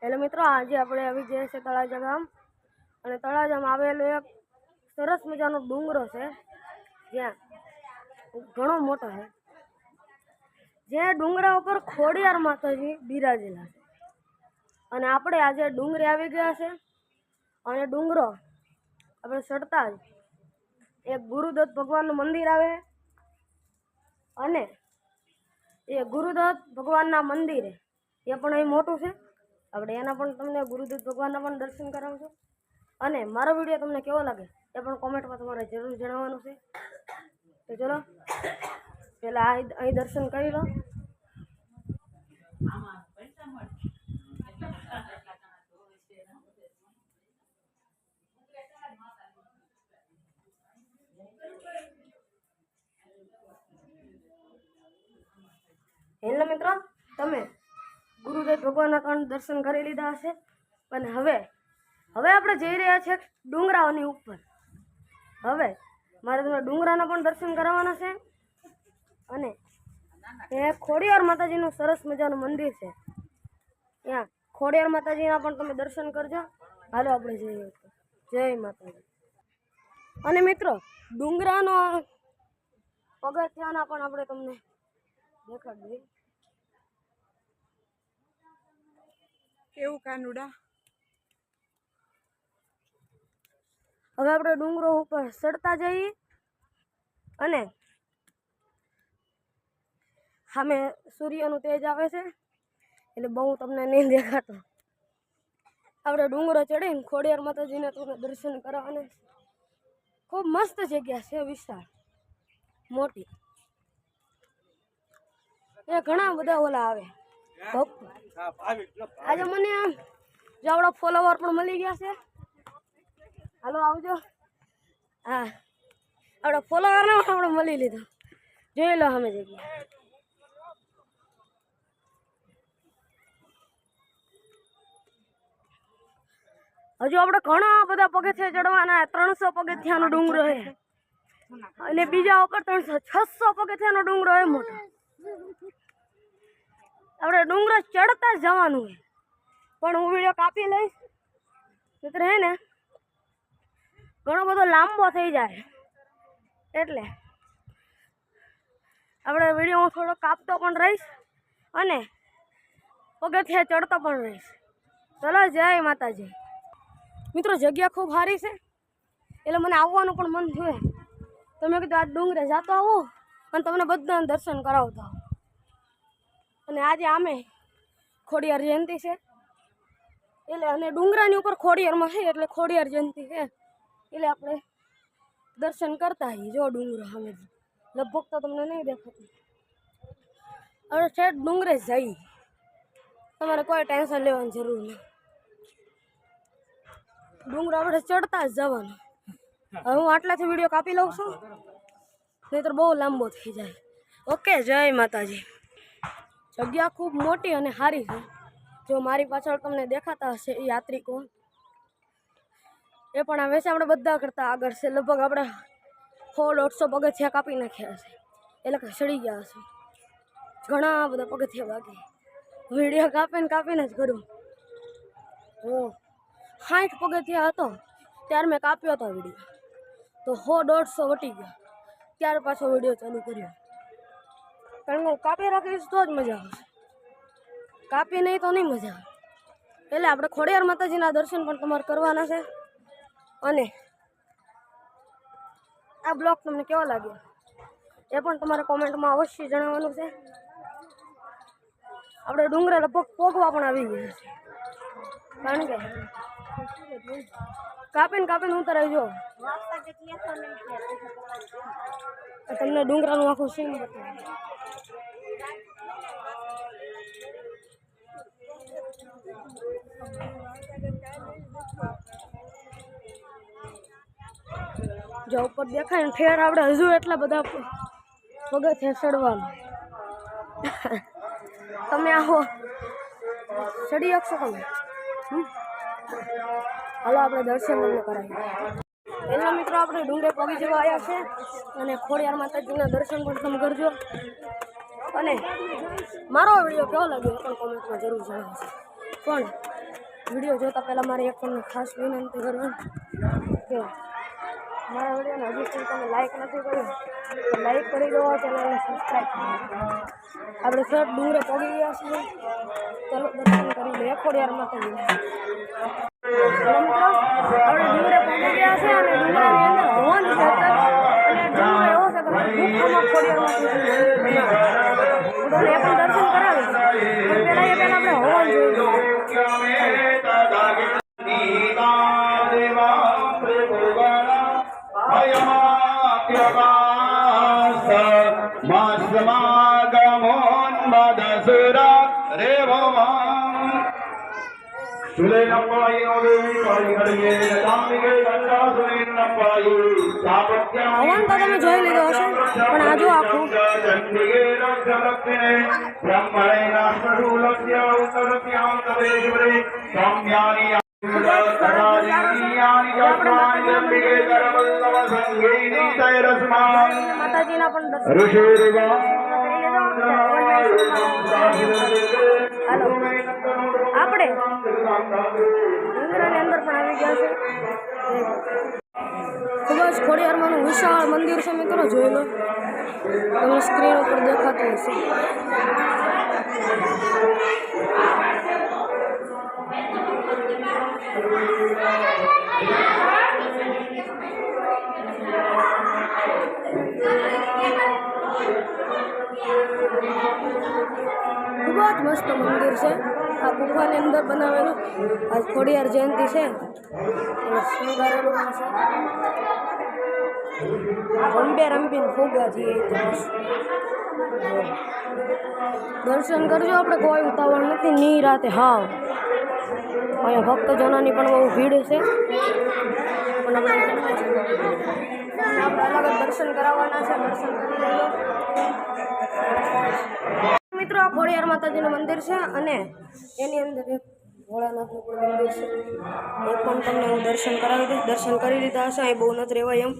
Hello મિત્રો, આજે આપણે આવી ગયા છે તળાજા ગામ અને તળાજામાં આવેલો એક સરસ મજાનો ડુંગરો છે જ્યાં ઘણો મોટો છે, જે ડુંગરા ઉપર ખોડિયાર માતાજી બિરાજેલા છે અને આપણે આજે ડુંગરે આવી ગયા છે અને ડુંગરો આપણે ચડતા જ એક ગુરુદત્ત ભગવાનનું મંદિર આવે અને એ ગુરુદત્ત ભગવાનના મંદિરે એ પણ અહીં મોટું છે. આપણે એના પણ તમને ગુરુદત્ત ભગવાનના પણ દર્શન કરાવશું અને મારો વિડીયો તમને કેવો લાગે એ પણ કોમેન્ટમાં તમારે જરૂર જણાવવાનું છે. તો ચલો પહેલાં અહીં દર્શન કરી લો. હેલો મિત્રો, તમે ગુરુદત્ત ભગવાનના પણ દર્શન કરી લીધા હશે અને હવે આપણે જઈ રહ્યા છીએ ડુંગરાઓની ઉપર. હવે મારે તમને ડુંગરાના પણ દર્શન કરાવવાના છે અને એ ખોડિયાર માતાજીનું સરસ મજાનું મંદિર છે. ત્યાં ખોડિયાર માતાજીના પણ તમે દર્શન કરજો. હાલો આપણે જઈએ. જય માતાજી. અને મિત્રો, ડુંગરાનો પગથિયાના પણ આપણે તમને દેખાડીએ. કેવું કાનુડા. હવે આપણે ડુંગરો ઉપર ચડતા જઈએ અને સામે સૂર્યનું તેજ આવે છે એટલે બહુ તમને નહીં દેખાતો. આપણે ડુંગરો ચડીને ખોડિયાર માતાજીને તમને દર્શન કરાવવાના. ખૂબ મસ્ત જગ્યા છે, વિશાળ મોટી. એ ઘણા બધા ઓલા આવે ભક્તો. આજે મને જો આપણા ફોલોવર પણ મળી ગયા છે. હાલો આવજો. હા, આપણા ફોલોવરને આપણે મળી લીધો. જોઈ લો અમે જગ્યા. હજુ આપણે ઘણા બધા પગથિયા ચડવાના. 300 પગથિયાનો ડુંગરો છે અને બીજા ઉપર 600 પગથિયાનો ડુંગરો છે મોટો. આપણે ડુંગરો ચડતા જ જવાનું છે, પણ હું વિડીયો કાપી લઈશ મિત્ર. હે ને ઘણો બધો લાંબો થઈ જાય એટલે આપણે વિડીયો હું થોડો કાપતો પણ રહીશ અને પગથિયા ચડતો પણ રહીશ. ચલો, જય માતાજી. મિત્રો, જગ્યા ખૂબ સારી છે એટલે મને આવવાનું પણ મન થયું. તો મેં કીધું આ ડુંગરે જતો આવું અને તમને બધાને દર્શન કરાવતો આવું. અને આજે આમે ખોડિયાર જયંતિ છે એટલે અને ડુંગરાની ઉપર ખોડિયારમાં છે એટલે ખોડિયાર જયંતિ છે એટલે આપણે દર્શન કરતા આવીએ. જો ડુંગરો સામે લગભગ તો તમને નહીં દેખાતું. હવે ઠેઠ ડુંગરે જઈએ, તમારે કોઈ ટેન્શન લેવાની જરૂર નહીં. ડુંગર આપણે ચડતા જ જવાનું. હવે હું આટલાથી વિડીયો કાપી લઉં છું, નહીંતર બહુ લાંબો થઈ જાય. ઓકે, જય માતાજી. જગ્યા ખૂબ મોટી અને સારી છે. જો મારી પાછળ તમને દેખાતા હશે એ યાત્રિકો એ પણ આવે છે. આપણે બધા કરતાં આગળ છે. લગભગ આપણે 100-150 પગથિયા કાપી નાખ્યા હશે એટલે કે ચડી ગયા હશે. ઘણા બધા પગથિયા બાકી. વિડીયો કાપીને જ કરું. 60 પગથિયા હતો ત્યારે મેં કાપ્યો હતો વિડીયો, તો 100-150 વટી ગયા. ત્યાર પાછો વિડીયો ચાલુ કર્યો. કારણ કે હું કાપી રાખીશ તો જ મજા આવશે, કાપી નહીં તો નહીં મજા આવે. એટલે આપણે ખોડિયાર માતાજીના દર્શન પણ તમારે કરવાના છે. અને આ બ્લોગ તમને કેવો લાગ્યો એ પણ તમારે કોમેન્ટમાં અવશ્ય જણાવવાનું છે. આપણે ડુંગરા લગભગ પોગવા પણ આવી ગયા છે, કારણ કે કાપીને ઉતરાઈ. જો તમને ડુંગરાનું આખું સીન બતાવું. જો ઉપર દેખાય ને ઠેર આપણે હજુ એટલા બધા પગથિયા ચડવાનું. તમે આવો ચડી શકશો તમે. હાલો આપણે દર્શન તમને કરાવીએ. એના મિત્રો, આપણે ડુંગરે પગી જવા આવ્યા છે અને ખોડિયાર માતાજીના દર્શન પણ તમે કરજો. અને મારો વિડીયો કેવો લાગ્યો એ પણ કોમેન્ટમાં જરૂર જણાવજો. પણ વિડીયો જોતા પહેલાં મારી એક તમને ખાસ વિનંતી કરવાની કે મારા વિડીયોને હજી સુધી તમે લાઈક નથી કર્યું તો લાઈક કરી દો, ચેનલને સબસ્ક્રાઈબ કરી દો. આપણે સર ડુંગરે પહોંચી ગયા છીએ, ચાલો દર્શન કરી લઈએ ખોડિયાર માતાજીના. આપણે ડુંગરે પહોંચી ગયા છે અને ડુંગરની અંદર હવન છે અત્યારે. અને ડુંગર એવો છે કે ગુફામાં ખોડિયાર માતાજી હું તમને એ પણ દર્શન કરાવીશ, પણ પહેલાં આપણે હવન જોઈ હવન તો તમે જોઈ લીધો હશે, પણ આ જો આખું માતાજીના પણ આપણે ડુંગરાની અંદર પણ આવી ગયા છે. ખૂબ જ ખોડિયારમાંનું વિશાળ મંદિર છે મિત્રો, જોઈ લો, તમને સ્ક્રીન ઉપર દેખાતું હશે. ખૂબ જ મસ્ત મંદિર છે. આ ગુફાની અંદર બનાવેલું આજ ખોડિયાર જયંતિ છે અને શણગારેલું પણ છે. રંબે રંબીને ફૂગા જઈએ દર્શન કરજો, આપણે કોઈ ઉતાવળ નથી, ની રાતે હાવ. અહીંયા ભક્તજનોની પણ બહુ ભીડ છે, પણ આપણે અલગ જ દર્શન કરાવવાના છે. દર્શન કરી લઈએ મિત્રો. આ ખોડિયાર માતાજીનું મંદિર છે અને એની અંદર એક ભોળાનાથનું પણ મંદિર છે, એ પણ તમને હું દર્શન કરાવી દઈશ. દર્શન કરી લીધા હશે, અહીં બહુ નથી રહેવાય એમ.